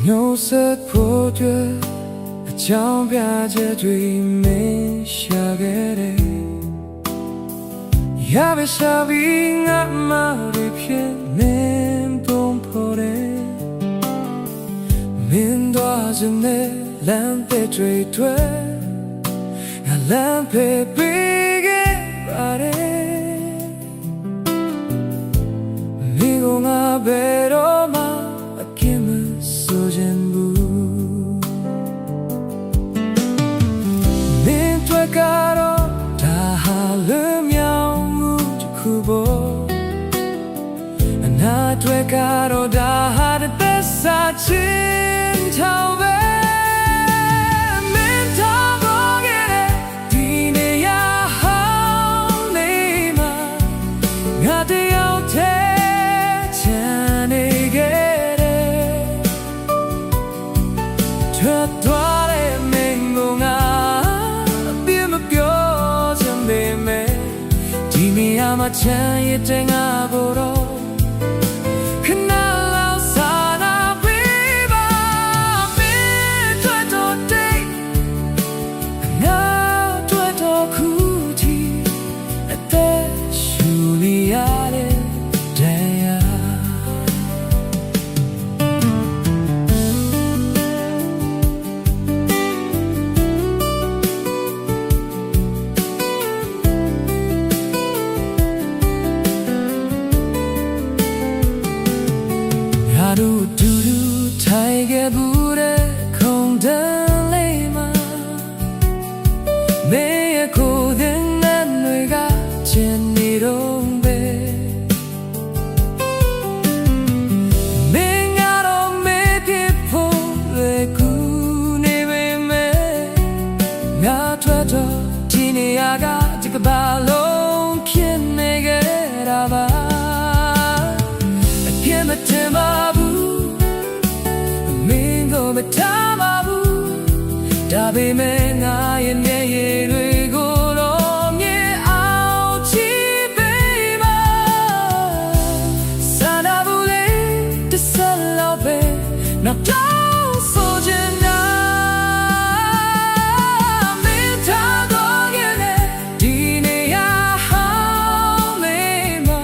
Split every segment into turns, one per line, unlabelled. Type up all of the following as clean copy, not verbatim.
ညှို့ဆက်ဖို့အတွက်အကြောင်းပြချက်တွေမင်းရှာခဲ့တယ်ရပါရှာပြီးငါမှတွေဖြစ်နေပုံဖို့တယ်မင်းတို့စနေလမ်းတဲ့တွေတွေ့ငါလမ်းပေးပြီးခဲ့ပါတယ်မိကငါဘယ်တော့မှအကင်းမဆိုခြင်းဘူးမင်းတွေ့ကတော့ဒါဟာလွန်မြောက်မှုတစ်ခုပေါ့အနာတွေ့ကတော့ဒါဟာတဲ့သက်စာချင်းချောင်းပဲထွက်သွားတဲ့မင်းကိုငါအပြစ်မပြောချင်ပေမဲ့ဒီနေရာမှာချမ်းရတဲ့ငါကိုတော့ခဏလောက်စာနာပေးပါမင်းထွက်တော့တဲ့ငါထွက်တော့ခုထိအသက်ရှူနေရတဲ့တို့တူတူထိုင်ခဲ့ဘူးတဲ့ခုံတန်းလေးမှာမင်းရဲ့ကိုယ်တဲ့နဲ့တွေကချင်နေတော့ပဲမင်းကတော့မေးဖြစ်ဖို့လေကူနေပေမဲ့ငါထွက်တော့ဒီနေရာကဒီကဘာလုံးဖြစ်နေခဲ့တာပါအပြစ်မတင်ပါမထားပါဘူးဒါပေမဲ့ငါရဲ့မျက်ရည်တွေကိုတော့မြင်အောင်ချီးပေးပါစာနာဘူးလေတစ်ဆက်လောက်ပဲနောက်တော့ဆိုချင်တာမင်းထားတော့ခဲ့တဲ့ဒီနေရာဟောင်းလေးမှာ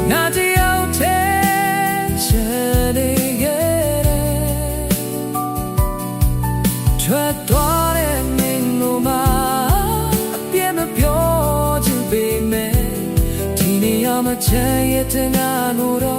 ငါတယောက်တည်းချစ်နေထွက်သွားတဲ့မင်းကိုမှအပြစ်မပြောချင်ပေမဲ့ဒီနေရာမှာချမ်းရတဲ့ငါကိုတော့